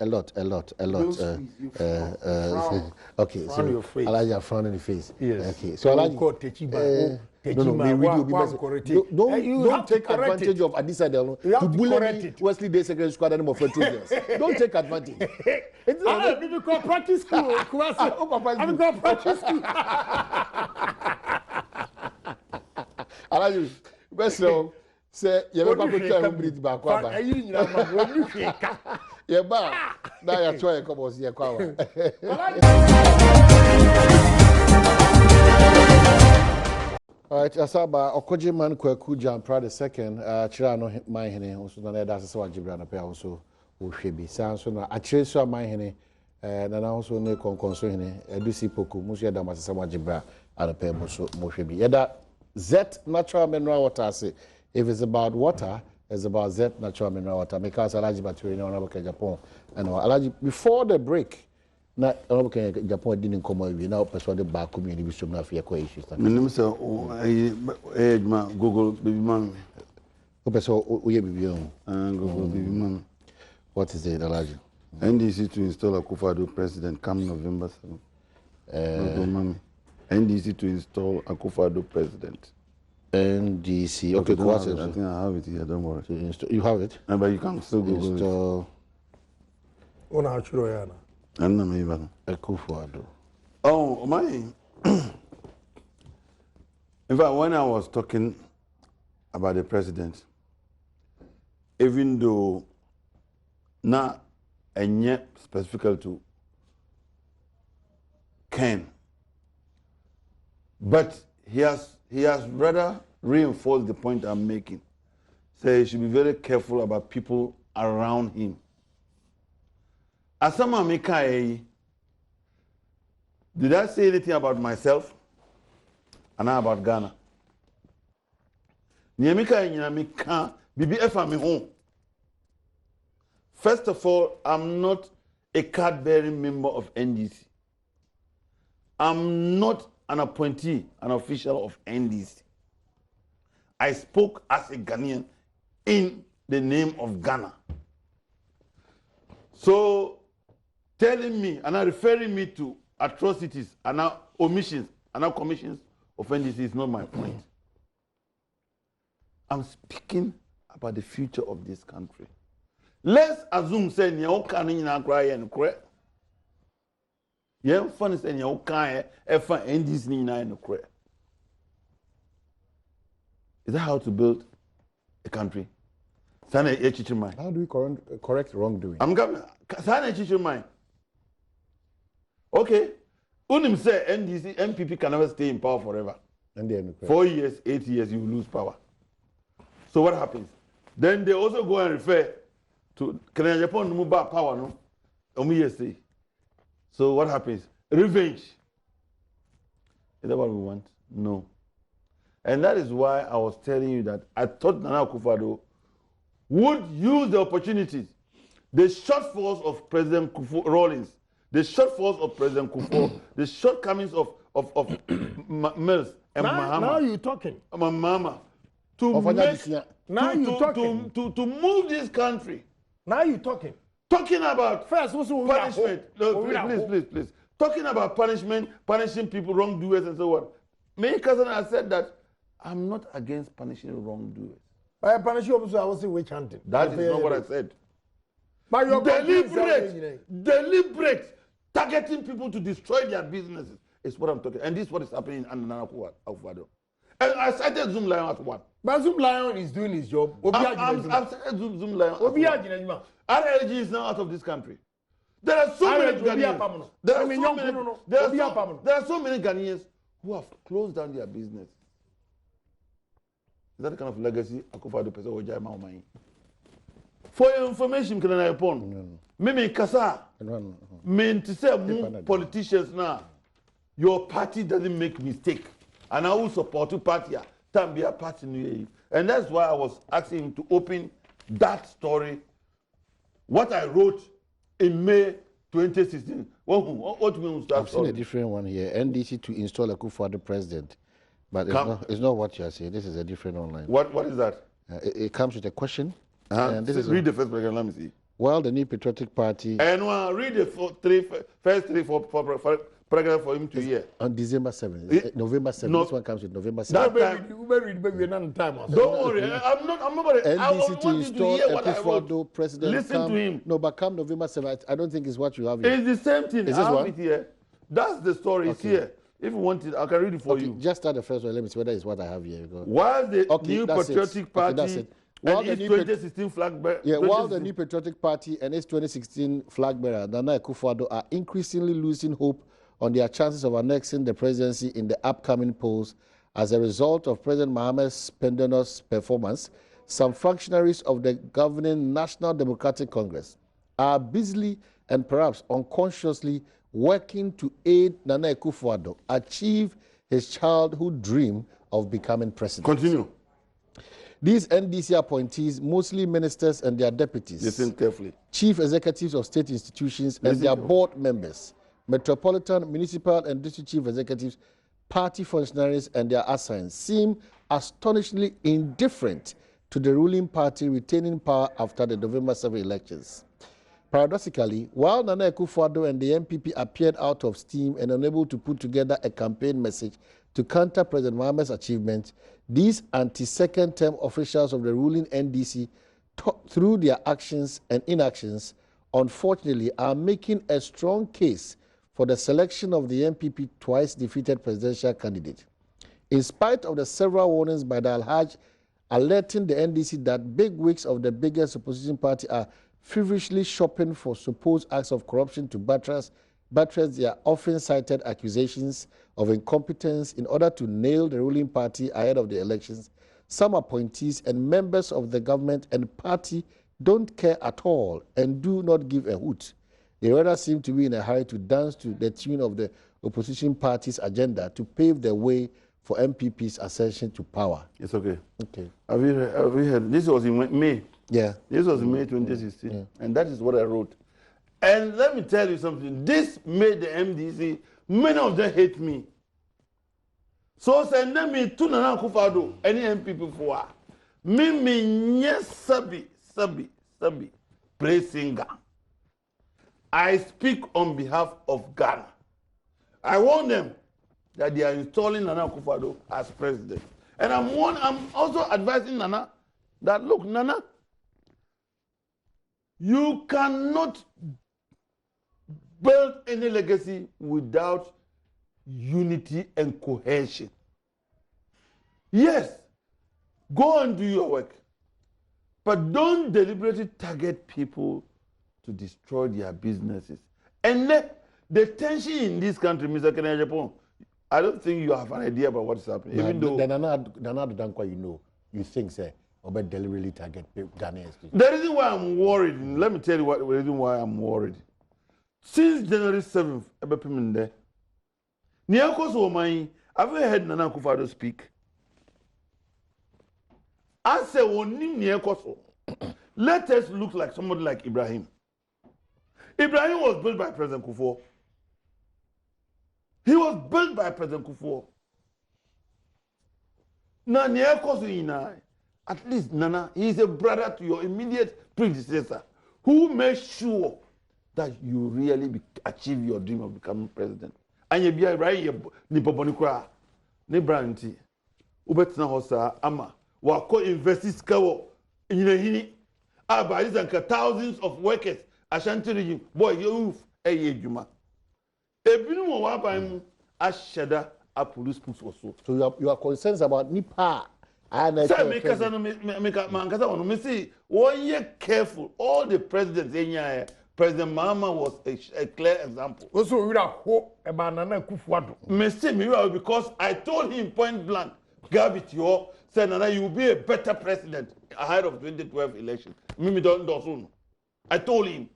Okay, so Alaji frowning the face. Yes. Okay, so Alaji. Don't take advantage of Adisa Delno to bully me, Wesley Day Secretary Squad and for 2 years. Don't take advantage. I'm going practice school. I'm going practice school. Alaji, best of say you never go to breathe back. Yeah, now you're trying to come on here. All right, Asaba Okojiman Kweku Jampra the second, Chirano Mahine, also the Dasa Gibrana Pay also Ushebi. Sanso na Achreso Mahine, and also ne Conconsuine, Edusi Poku, Musia Damasama Gibra, and a pair Moshebi. Yada Z natural mineral water. Say if it's about water, it's about Z natural mineral water. Because Alaji Battery, Honorable Japan, and Alaji before the break. Na Honorable Japan didn't come out. We now persuaded back community with some of your issues. Google baby man. Google baby man. What is it, Alaji? NDC to install a Akufo-Addo president come November 7th. NDC to install a Akufo-Addo president. NDC. Okay, I think I have it here. Don't worry. You have it? But you can still Google it. Akufo-Addo. Oh, my. In fact, when I was talking about the president, even though not and yet specifically to Ken, but he has rather reinforced the point I'm making. Say he should be very careful about people around him. Asama Mikai, did I say anything about myself? And now about Ghana? Nyamika Bibi Efa me home. First of all, I'm not a card-bearing member of NDC. I'm not an appointee, an official of NDC. I spoke as a Ghanaian in the name of Ghana. So, telling me and referring me to atrocities and now omissions and now commissions of NDC is not my point. I'm speaking about the future of this country. Let's assume say NDC Is that how to build a country? How do we correct wrongdoing? I'm coming. Okay. Unim say NDC, MPP can never stay in power forever. 4 years, 8 years, you lose power. So what happens? Then they also go and refer to Kenya Japan move back power, no? Omiyesi. So what happens? Revenge. Is that what we want? No. And that is why I was telling you that I thought Nana Akufo-Addo would use the opportunities, the shortfalls of President Rawlings, the shortfalls of President Kufuor, the shortcomings of Mills and Mahama. Now you're talking. Mahama. To move this country. Now you're talking. Talking about first, punishment. No, please. Talking about punishment, punishing people, wrongdoers, and so on. Me, cousin, I said that I'm not against punishing wrongdoers. I punish you, I was witch hunting. That is not what I said. But your deliberate targeting people to destroy their businesses is what I'm talking. And this is what is happening in Nana Akufo-Addo. And I cited Zoom Lion at one. But Zoom Lion is doing his job. I've cited Zoom Lion. RLG is now out of this country. There are so many Ghanaians. There are so many Ghanaians who have closed down their business. that the kind of legacy Akufo-Addo person will jai my mind? For your information, can I upon? Me kasa. Me to say politicians now. Your party doesn't make mistake, and I will support your party. Time be a party new, and that's why I was asking him to open that story. What I wrote in May 2016. What means that? I've seen a different one here. NDC to install Akufo-Addo president, but it's not what you are saying. This is a different online. What is that? It comes with a question. And this is read the first paragraph. Let me see. While the New Patriotic Party and read the first three paragraph for him to hear. On December 7th, November 7th. No, this one comes with November 7th. Don't worry, I'm not. NDC to install Akufo-Addo president. Listen to him. No, but come November 7th. I don't think it's what you have here. It's the same thing. Is this one? Here. That's the story. It's here. If you want it, I can read it for you. Just start the first one. Let me see whether it's what I have here. While the New Patriotic Party and its 2016 flag bearer. Yeah, while the New Patriotic Party and its 2016 flag bearer, Nana Akufo-Addo, are increasingly losing hope on their chances of annexing the presidency in the upcoming polls as a result of President Mohamed's pendulous performance, some functionaries of the governing National Democratic Congress are busily and perhaps unconsciously working to aid Nana Akufo-Addo achieve his childhood dream of becoming president. Continue. These NDC appointees, mostly ministers and their deputies, listen carefully, chief executives of state institutions and their board members, metropolitan, municipal and district chief executives, party functionaries and their assigns, seem astonishingly indifferent to the ruling party retaining power after the November 7 elections. Paradoxically, while Nana Akufo-Addo and the MPP appeared out of steam and unable to put together a campaign message to counter President Mohamed's achievements, these anti-second term officials of the ruling NDC, through their actions and inactions, unfortunately are making a strong case for the selection of the MPP twice defeated presidential candidate. In spite of the several warnings by the Alhaj alerting the NDC that big wigs of the biggest opposition party are feverishly shopping for supposed acts of corruption to buttress their often cited accusations of incompetence in order to nail the ruling party ahead of the elections, some appointees and members of the government and party don't care at all and do not give a hoot. They rather seem to be in a hurry to dance to the tune of the opposition party's agenda to pave the way for MPP's ascension to power. It's okay. Okay. Have you heard? This was in May. Yeah. This was in May 2016. Yeah. And that is what I wrote. And let me tell you something. This made the MDC, many of them hate me. So send me to Nana Akufo-Addo, any MPP for me yes sabi praise singer. I speak on behalf of Ghana. I warn them that they are installing Nana Akufo-Addo as president. And I'm also advising Nana that, look, Nana, you cannot build any legacy without unity and cohesion. Yes, go and do your work, but don't deliberately target people to destroy their businesses. And the tension in this country, Mr. Kenya Japan, I don't think you have an idea about what's happening. Even though you think, say, about deliberately target Ghanaians. The reason why I'm worried, let me tell you the reason why I'm worried. Since January 7th, I've been there. Have you heard Nana Akufo-Addo speak? I say, let us look like somebody like Ibrahim. Ibrahim was built by President Kufuor. He was built by President Kufuor. Now, at least Nana, he is a brother to your immediate predecessor who made sure that you really achieve your dream of becoming president. And you be right, ni poponikura, ni branti, ubetina hosa ama, wako investis kawo, inahini, abadizanka thousands of workers, Ashanti region, boy, youth, juma. Ebinu mo wabaim, ashada, a police push also. So you are concerned about Nipa. Say, make us see 1 year careful. All the presidents in here, President Mahama was a clear example. Also, we are hope about Nana Akufo-Addo. Because I told him point blank, Gabit, said, Nana, you will be a better president ahead of 2012 election. Mimi don't know. I told him.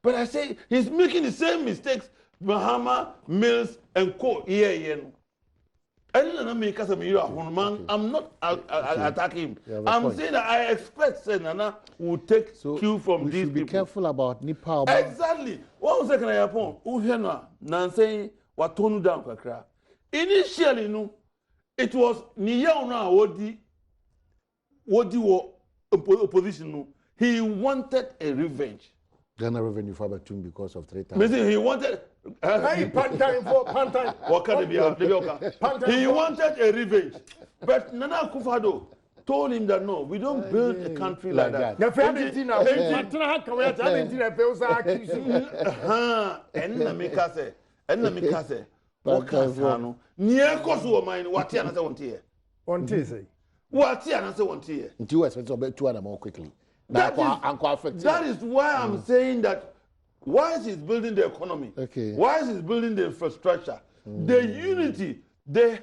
But I say he's making the same mistakes Mahama, Mills, and Co. Yeah. I'm not attacking him. I'm saying that I expect Nana will take cue from these people. Be careful about Nipa. Exactly. 1 second, I upon. Uhena, Nancy, what tone down kakra. Initially, no, it was Niyauna Wodi opposition. No, he wanted a revenge. Ghana revenue for about 2 because of 3,000. He wanted. Hey, Pantime for Pantime. What can it be? He wanted a revenge, but Nana Akufo-Addo told him that no, we don't build a country like that. The family now. And Namika what can Sano? Near Kosu mine, what Tiana want here? One say. What Tiana want here? Until you expect to bet 2 more quickly. That is why I'm saying that whilst he's building the economy, whilst he's building the infrastructure, the unity, the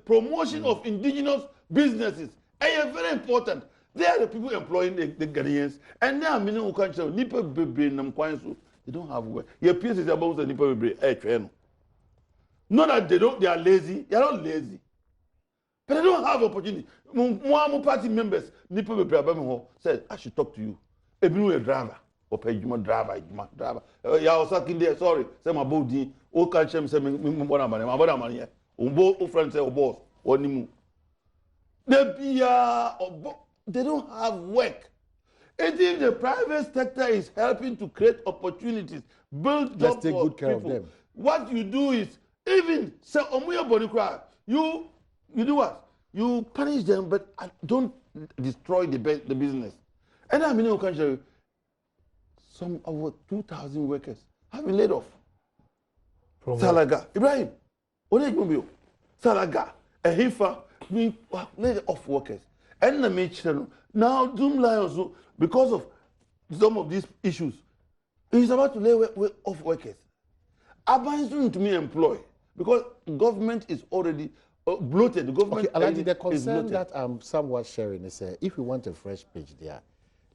promotion of indigenous businesses, are very important. They are the people employing the Ghanaians, and they are many who can't show Nipa Bebre Namkwansu. They don't have work. Your peers is about the Nipa Bebre. Not that they are lazy. They are not lazy. But they don't have opportunity. More party members, Nipa Bebre said, I should talk to you. Ebinu a driver, or pay you driver. Yeah, I was talking there, sorry. Say my body, all can't say me more money. My brother money. Both friends say, oh boss, or nimu. They don't have work. And if the private sector is helping to create opportunities, build jobs for take good care people, of them. What you do is, even say, you do what? You punish them, but don't destroy the business. And I mean, in country, some over 2,000 workers have been laid off. From Salaga, Ibrahim, Salaga, a Hifa, being laid off workers. And the children now Zoom Lions, because of some of these issues, he's about to lay off workers. Abandon to me employ because government is already bloated. The government the concern that I'm somewhat sharing is if we want a fresh page there,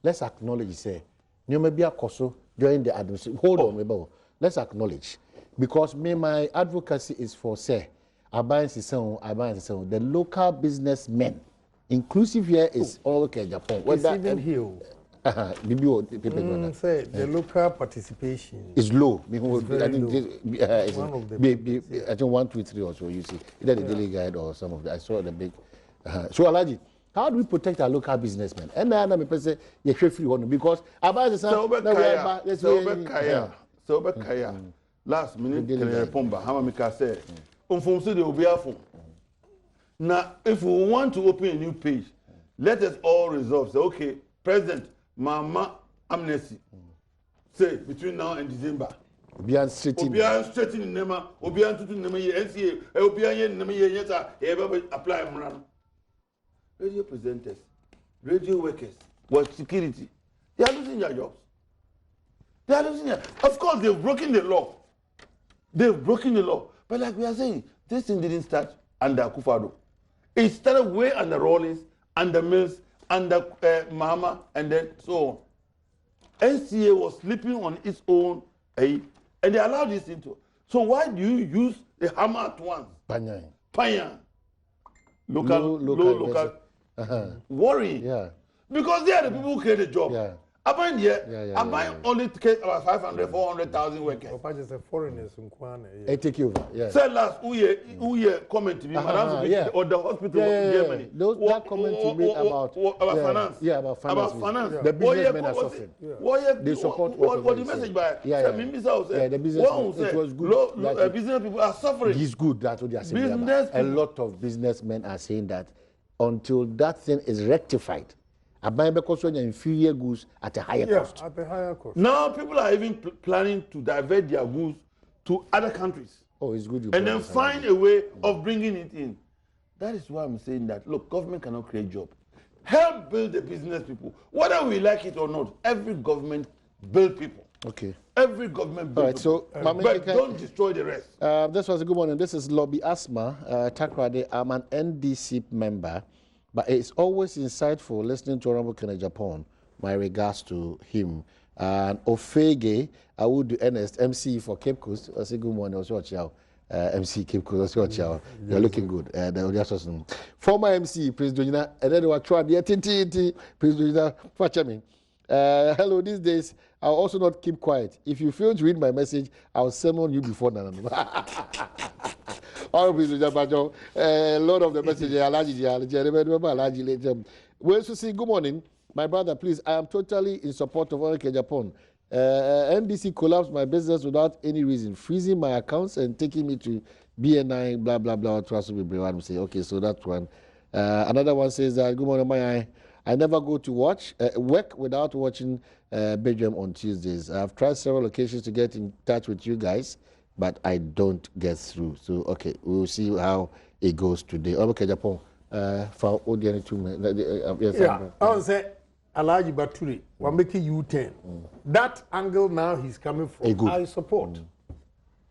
let's acknowledge you may be a coso during the administration. Hold on, let's acknowledge because my advocacy is for the local businessmen. Inclusive here is all okay Japan. It's even here. The local participation is low. One of the I think 1, 2, 3 or so. You see, either the daily guide or some of that. I saw the big. So Alaji, how do we protect our local businessmen? And I am a say you free one because about the last minute Pomba. How many say? They will be after. Now, if we want to open a new page, let us all resolve. Say, okay, President, Mama amnesty. Say between now and December. Obian straighten in Nema, Obian to Nema NCA, Obian Nema Yeta, apply Mran. Radio presenters, radio workers, what security. They are losing their jobs. Of course, they've broken the law. But like we are saying, this thing didn't start under Akufo-Addo. It started way under Rawlings, under Mills, under Mahama, and then so on. NCA was sleeping on its own, and they allowed this into. So why do you use the hammer at once? Panyan. Local. Worrying. Yeah. Because they are the people who create the job. Yeah. Abang only take about 500, 400,000 workers. Papa just a foreigners in Kwane. I take you over. Yeah. Say last who comment to me, Madam, or the hospital in Germany. That comment you made about finance. Yeah, about finance. Yeah. The businessmen are suffering. They support what the message by the business. It was good. Business people are suffering. It's good that's what they are saying. A lot of businessmen are saying that until that thing is rectified. Because when inferior goods at a higher cost. At a higher cost. Now people are even planning to divert their goods to other countries. Oh, it's good. And then find a way of bringing it in. That is why I'm saying that, look, government cannot create jobs. Help build the business people. Whether we like it or not, every government build people. Okay. Every government build people. So, but don't destroy the rest. This was a good one. And this is Lobby Asma Takrade. I'm an NDC member. But it's always insightful listening to Honorable Kenneth Japan. My regards to him. And Ofege, I would do Ernest, MC for Cape Coast. I say good morning, also watch out. MC Cape Coast, also watch out. You're looking good. Former MC, Prince Dojina, and then we try the Prince Dojina, watch me. Hello, these days, I'll also not keep quiet. If you fail to read my message, I'll summon you before Nana. All Prince Dojina, Lord of the message, well, to say good morning. My brother, please, I am totally in support of Honorable Japan. NDC collapsed my business without any reason, freezing my accounts and taking me to BNI, blah, blah, blah. Trust me, everyone say, okay, so that one. Another one says, good morning, I never go to work without watching Badwam on Tuesdays. I've tried several occasions to get in touch with you guys, but I don't get through. So, okay, we'll see how it goes today. Honorable Japan, for audience 2 minutes. Yeah, I would say, Alaji Baturi, we're making U-turn. That angle now he's coming from, I support.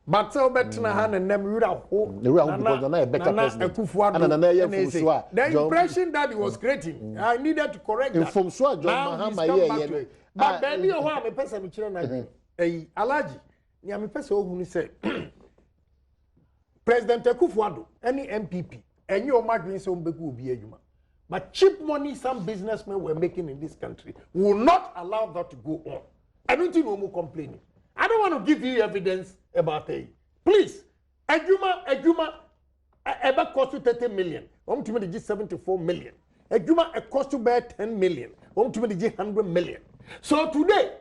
But so better and them you hope. The impression that he was creating, I needed to correct that. Now he's come back to it. But then you want a person with children. Alaji, you me person who say President Akufo-Addo, any MPP, and your margin so big will be a human. But cheap money some businessmen were making in this country will not allow that to go on. I don't think we'll more complaining. I don't want to give you evidence about it. Please, Ejuma, ever cost you 30 million. To me, the 74 million. Ejuma, it cost you by 10 million. To me, the 100 million. So today,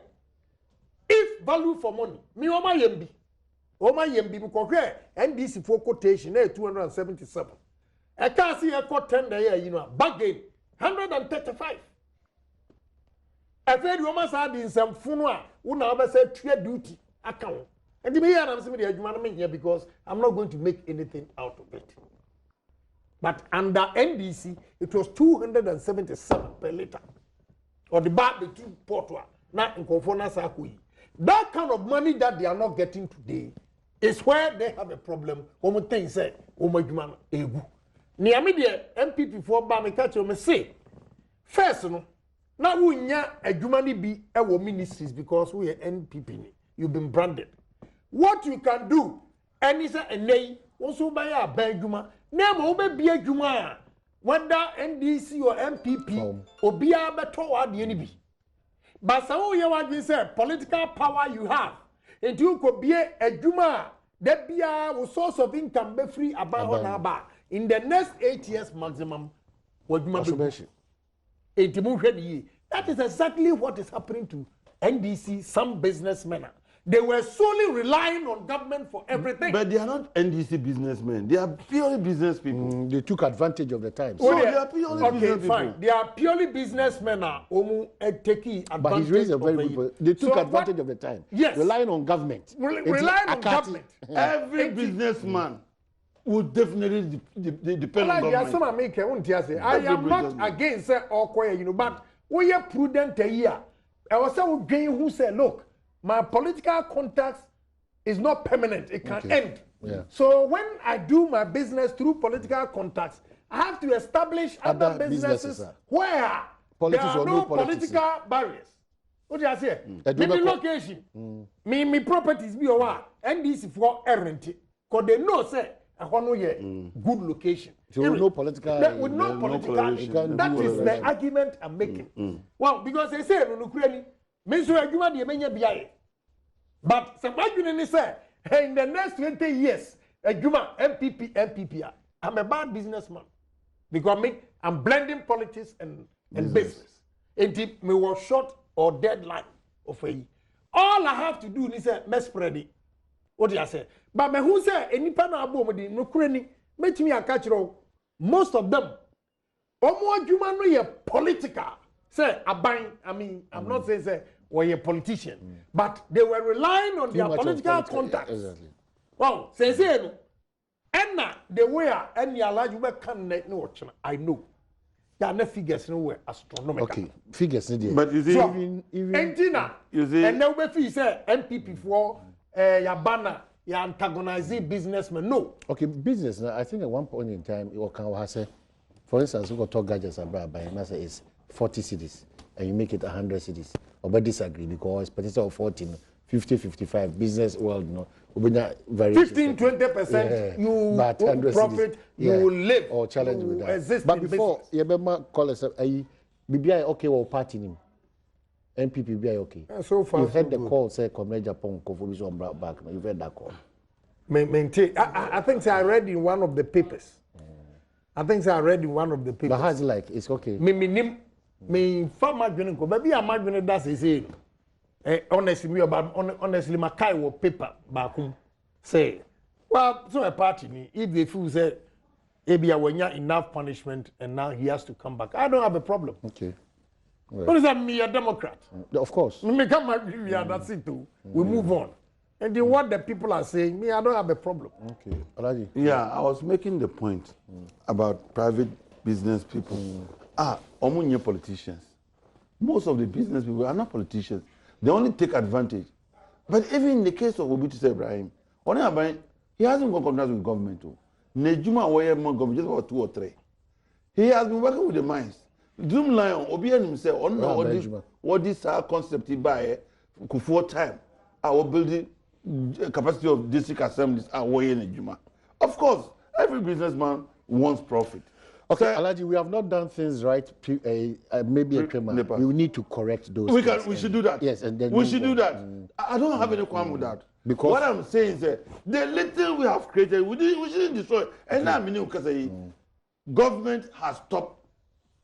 if value for money, me Oma Yembi, because NDC for quotation, 277. I can't see a court tender here, bargain 135. I said, you must have in some funua, who never said trade duty account. And the mayor I'm saying here because I'm not going to make anything out of it. But under NDC, it was 277 per liter. Or the bar between Portwa, not in Confona Sakui. That kind of money that they are not getting today is where they have a problem. One thing say, egu. Niami de MPP for ba me catch me say first no na wunya adwuma ni bi e wo ministries because we are NPP you've been branded. What you can do any say enei also buy a adwuma na mo be bi adwuma whether NDC or MPP obia beto wa de ni bi. But so you want to say political power you have and you could be adwuma that be a source of income be free about na ba. In the next 8 years maximum, that is exactly what is happening to NDC, some businessmen. They were solely relying on government for everything. But they are not NDC businessmen. They are purely business people. They took advantage of the times. So they are purely business fine. people. They are purely businessmen. Taking advantage. But he's raised a very good point. They took advantage of the time. Yes. Relying on government. Relying on government. Every businessman would definitely depend on government. I am not against but we are prudent here. I was saying who said, look, my political contacts is not permanent. It can end. Yeah. So when I do my business through political contacts, I have to establish other businesses where there are no political barriers. What do I say? Maybe location. Me properties be over. And this is for rent. Because they know, say, good location. So with no political, with no political, that is the argument I'm making. Well, because they say no Ukraine, means you are the but somebody say, hey, in the next 20 years, MPP, I'm a bad businessman because I'm blending politics and business. And if me was short or deadline of a all I have to do is me spread it. What do I say? But me who say any partner above me no Ukraine, make me a catch most of them. Omo adwuma no ye political. Say abang, I mean, I'm not saying say we a politician, but they were relying on their political contacts. Exactly. Wow, say no. Enna the way any large we can no I know. There are no figures nowhere astronomical. Okay, figures but you see, so, you see, and now we say MPP for your banner, your antagonizing businessmen. No. Okay, business. I think at one point in time, it was say For instance, we got talk gadgets about buying, and I say it's 40 cities, and you make it 100 cities. Or but disagree because potential of 14, 50, 55 business world, no, we very 15-20% you will profit, you will live or challenge with that. Exist but before you remember call us BBI okay or party name. MPP be okay. So far, you've heard the call say come Japan Kofubi's on back. You've heard that call. Maintain. I think I read in one of the papers. I think I read in one of the papers. But how's it like? It's okay. Me farmer joining ko. Maybe I'm not that say. Honestly, honestly, my kai will paper back say. Well, so a party if they feel say, maybe I will enough punishment and now he has to come back. I don't have a problem. Okay. Right. What is that? Me a Democrat? Of course. Me come agree. That's it too. We move on. And then what the people are saying, me, I don't have a problem. Okay. Alaji. Yeah, I was making the point about private business people. Omunye politicians. Most of the business people are not politicians. They only take advantage. But even in the case of Obitu Ibrahim, he hasn't got contact with government too. Nejuma Waye government just about 2 or 3. He has been working with the mines. Doom Lion, Obian himself, what this concept he buy for time. Our building capacity of district assemblies are way in Juma. Of course, every businessman wants profit. Okay, so, Alaji, we have not done things right. Maybe a crime. We need to correct those. We should do that. Yes, and then we should do that. I don't have any problem with that. Because what I'm saying is that the little we have created, we shouldn't destroy. And now, government has stopped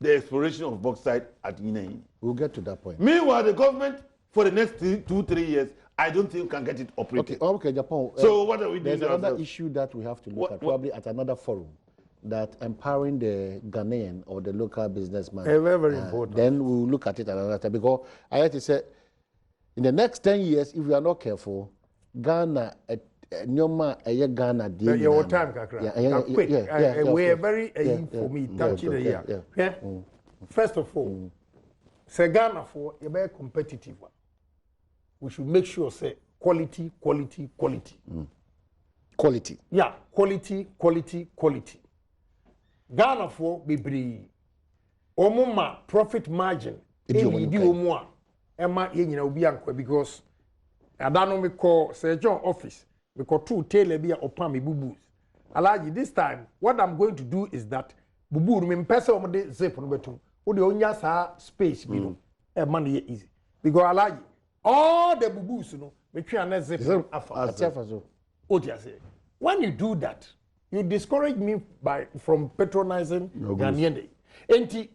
the exploration of bauxite at Yinayin. We'll get to that point. Meanwhile, the government for the next 2-3 years, I don't think can get it operating. Okay, Japan. So what are we doing? There's another issue that we have to look at, probably at another forum, that empowering the Ghanaian or the local businessman. Very important. Then we'll look at it another time, because I have to say, in the next 10 years, if we are not careful, Ghana, Ghana, your time, Kakra. Quick. We are very for me. First of all, say Ghana for a very competitive one. We should make sure say quality. Quality. Yeah, quality. Ghana for be omuma profit margin. Emma because I don't know me call Sir John office. We call 2 tailor be upon me boo. Alaji, this time, what I'm going to do is that bubu me pesa omde zip no betum. O de onya sa space bi no. E money easy. Because Alaji, all the bubus no, me twa na zip afa so. When you do that, you discourage me from patronizing Ghanaian. Enti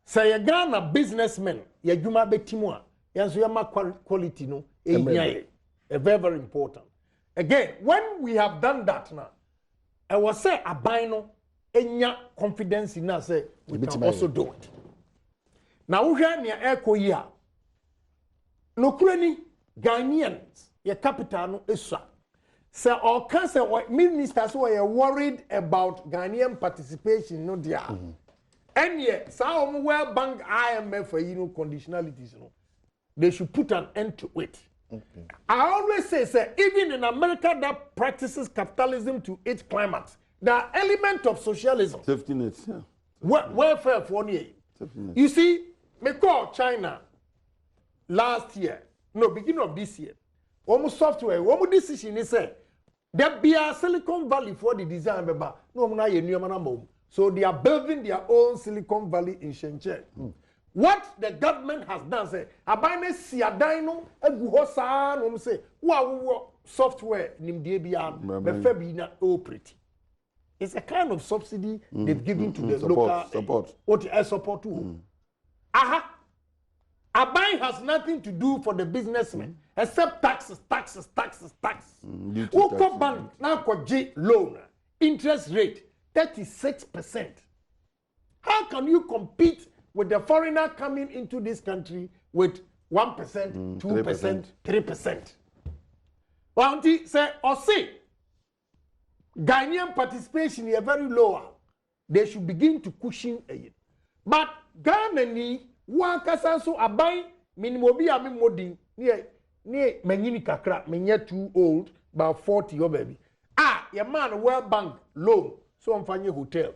say a Ghana businessman, ya juma betimu a, yanso ya ma quality no, very very important. Again, when we have done that now, I will say a bino enya confidence in us say we can also do it. Now we have near echo here. No kreni Ghanaians, your capital no isa. So all kinds of ministers who are worried about Ghanaian participation no dia. And yet, some World Bank IMF for conditionalities, they should put an end to it. Okay. I always say, even in America that practices capitalism to its climax, there are elements of socialism. Safety nets, yeah. Welfare for 1 year. You see, me call China last year, beginning of this year, almost software, almost decision is say, there be a Silicon Valley for the design, so they are building their own Silicon Valley in Shenzhen. What the government has done, say, abane siadino eguhosa no say, wa software nimdebia be na operate. It's a kind of subsidy they've given to the local support. Support too. Aha. Abine has nothing to do for the businessmen except taxes. Woko bank now J loan interest rate 36%. How can you compete with the foreigner coming into this country with 1%, 2%, 3%? Well, say or say Ghanaian participation is very low. They should begin to cushion it. But Ghana ni wakasa so abai minimum bi ami modin ne manyini kakra menye too old about 40 your baby. Your man World Bank loan so on fanye hotel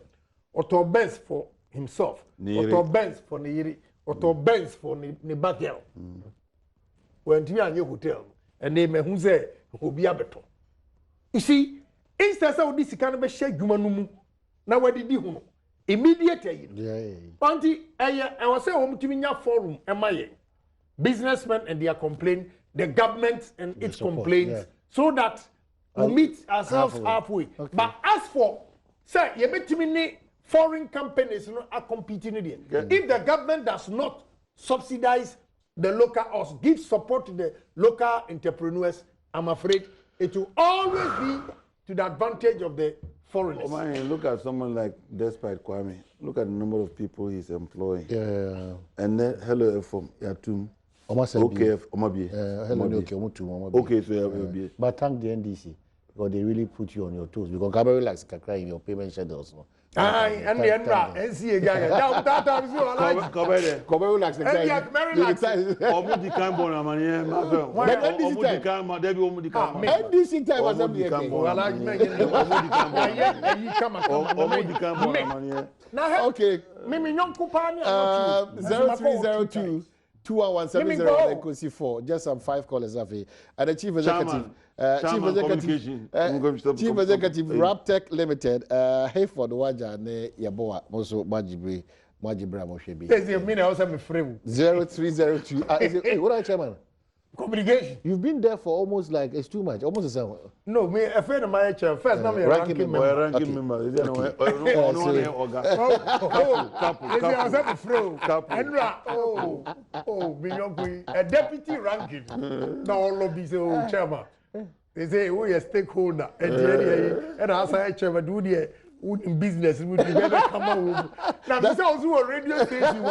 or to best for himself. Auto Benz for Niri, Auto Benz for Nibatel. When you are in your hotel, and they may who say, who be abeto. You see, instead of this kind of a shake, Gumanumu, now what did you immediately? Auntie, I was saying, home to forum, am I? Businessmen and their complaint, the government and its complaints, so that we meet ourselves halfway. Okay. But as for, sir, you bet me foreign companies are competing in it. If the government does not subsidize the local or give support to the local entrepreneurs, I'm afraid it will always be to the advantage of the foreigners. Oh man, look at someone like Despite Kwame. Look at the number of people he's employing. Yeah. And then Hello FM, Yatum. Okay, okay, so yeah, but thank the NDC because they really put you on your toes because Gabriel likes Kakra in your payment schedules. And the Enra, NCA guy, now that is all like Gabriel likes the guy. Omudi can born a man, Omudi can, Debbie Omudi can. NDC time was Omudi can born a man. Now, okay, Mimi young company 0302 21170 just some 5 callers of it. And the chief executive, chief executive Raptech Limited, Hayford Waja ne Yaboa, also Majibra Moshebi. There's a minute also me free. 0302. Hey, what are you, chairman? Communication. You've been there for almost like it's too much, almost the same. No, me a friend of my chair. First, now me ranking member. Ranking member. A deputy ranking. Now all of these chairman. They say we a stakeholder. And I say chairman do the in business we together come out. Now this also a radio station.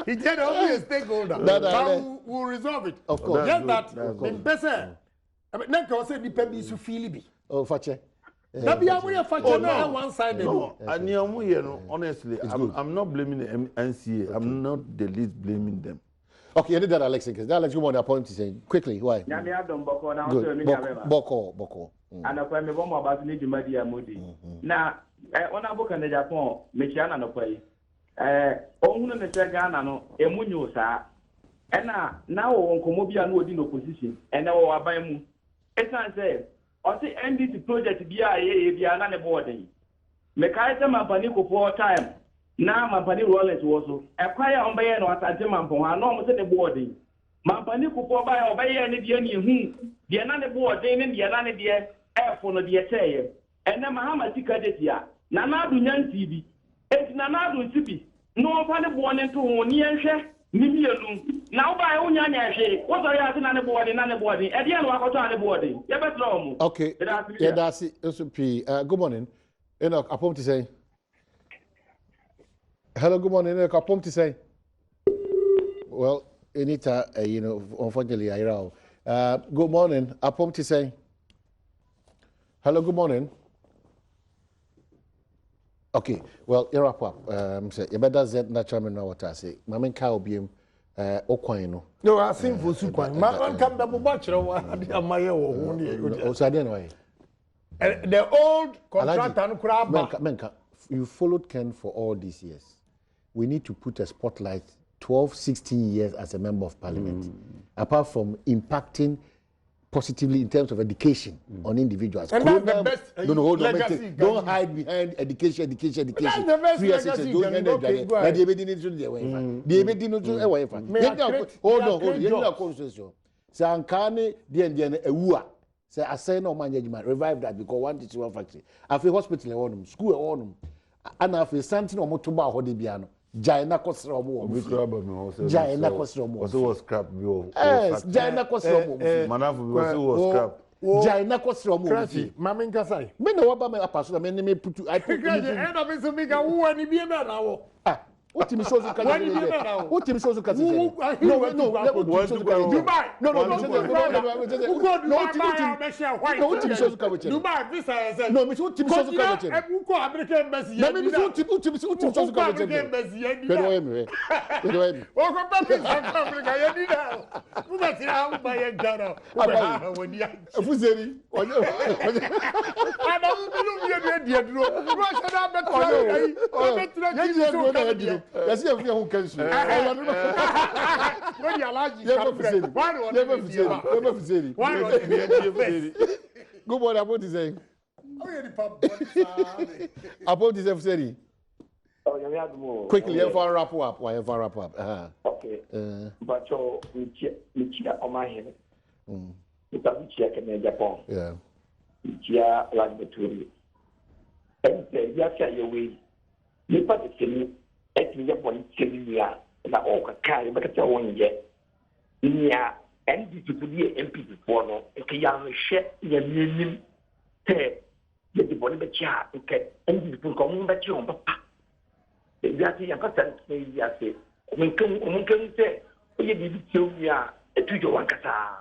He just only a stakeholder. Now we'll resolve it. Of course. Just that in person. I mean, now say the people is feel be. Oh, fache. That be able to fache now one side. No, honestly, I'm not blaming the NCA. I'm not the least blaming them. Okay, you did that, Alex. That Alex, you want to appoint to say quickly. Why? Good. Boko. And if I'm a bomb about the Jumadi Amudi. Now, on a book and the Japan, Michiana no play. Only the Sagana, Emunyo, sir. And now on Comobia no in opposition, and now I buy mu. As I said, I say end this project be a none boarding. Mekaita Mampaniko for time. Now Mampani Rollins was a choir on Bayan or Santiman for her normal boarding. Mampaniko for by or by any dear the another boarding and the another dear air for the attire. And then Mahama Tikadetia, Nanadu Yan TV, it's Nanadu Sipi, no funny born into Nian now by Unyanya, what are you asking on the board in the body? At the end, what on the body? Okay, yeah, that's it. Good morning. Enoch, upon to say. Hello, good morning. Enoch, upon to say. Well, Anita, unfortunately, I know. Good morning. Upon to say. Hello, good morning. Okay, well, you wrap up. You better say naturally know what I say. Mamen cow beam, Oquino. No, I think for Suquan. Man, come double butcher. The old contract and crab. Menka, you followed Ken for all these years. We need to put a spotlight 12, 16 years as a member of parliament. Apart from impacting positively in terms of education on individuals. And that's the best legacy. Don't hide behind education. That's the best legacy. Revive that because one teacher one factory. After hospital, school, and after something or motoba or the Jaina Kosromo. Jaina Kosromo. Was scrap. Yes, Jaina Kosromo. Manafu was scrap. Jaina Kosromo. Mamin Kasai. Me no what me apaso na me me put I put the end of it so me ga wo ani bi na wo. Ah. What team shows you can What team shows you can No. Dubai. No. What team shows you can Dubai visa say. No, me what team shows you can Who go American embassy? Na me what team shows you can Pero me. O go America ya di na. Who bet What I'm buying Ghana. When you Fuseri. I don't know you dear. Russia not better. Yes, you have who can sue. When you allow you Good morning, about to say. About to say, quickly, if I wrap up, okay. But so we check on my head. We check in Japan. Yeah. Yeah, like the two. And you have to way. You put it in Japan, Kenya, and I all carry, but it's a 1 year. Yeah, and this would be an MP before no. Okay, young share your name. Get the body the chair, okay, and you put on that you on papa. Exactly, I'm going to say, when can say, you did so, yeah, a 2 to 1 kata.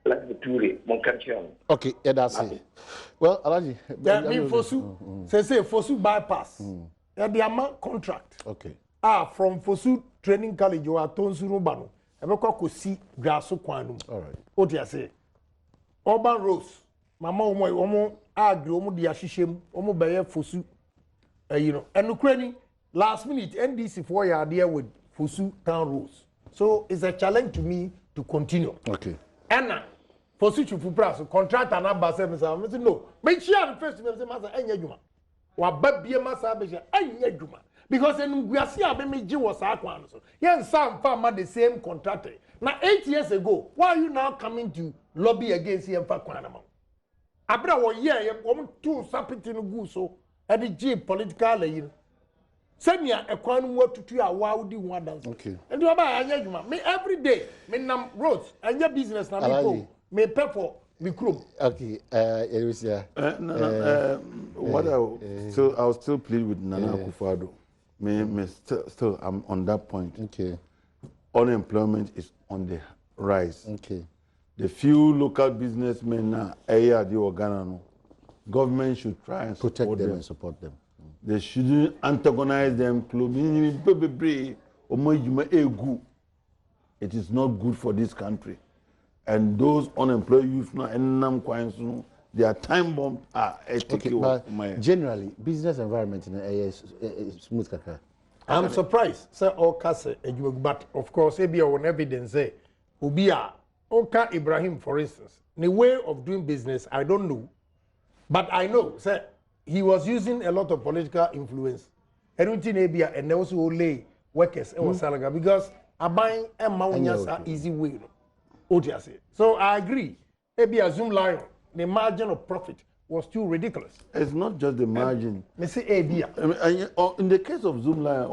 Like the Tory, Moncanchion. Okay, yeah, that's it. Well, Alaji, that means Fosu, say Fosu bypass. That the amount contract. Okay. From Fosu Training College, you are Tonsuru Bano. I will see Grasso Quanum. All right. What do you say? Urban Rose, Mama Omo, Agri, Omo Diashishim, Omo Bayer Fosu. You know, and Ukraine, last minute, NDC 4 year there with Fosu Town Rules. So it's a challenge to me to continue. Okay. Anna, for switch to price, contract and number 7. I said, no. Make sure the first master, any juma. Or baby, master, any juma. Because in Guasia, Bemiji was our one. Yes, some farmer the same contractor. Now, 8 years ago, why are you now coming to lobby against him for Quanamo? Abra 1 year, you want 2 sapitin guso, and the G political lane. Send me a quantum work to 2 hours, wow, do one dance. Okay. And do about me every day, me nam roads, and your business now, me pay for me crew. Okay, it was what I'll still plead with Nana Akufo-Addo. Still, I'm on that point. Okay. Unemployment is on the rise. Okay. The few local businessmen now, government should try and protect them and support them. They shouldn't antagonize them. It is not good for this country. And those unemployed youth now, their time bombs are generally, business environment in a smooth. I'm surprised, sir, but of course, maybe on evidence, Ubia, Oka Ibrahim, for instance, the way of doing business, I don't know. But I know, sir, he was using a lot of political influence. And also lay workers because buying a mountain easy way. So I agree. Maybe a Zoom line, the margin of profit was too ridiculous. It's not just the margin. In the case of Zoom line,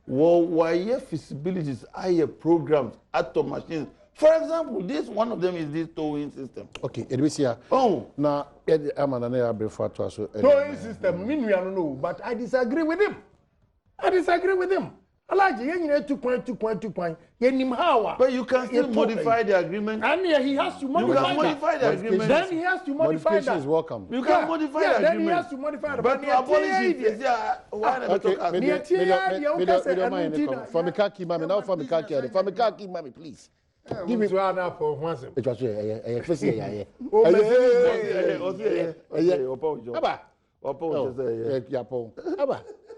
why feasibilities are programs, atom machines. For example, one of them is this towing system. Okay, it was here. Now, I'm an towing system, I don't know, but I disagree with him. I like you 2.2. But you can still modify the agreement. And he has to modify the agreement. Then he has to modify that. Is welcome. You can modify the agreement. Then he has to modify the But to abolish it, from the khaki mommy, now from the khaki, from the khaki mommy, please. Give me one up for once. It was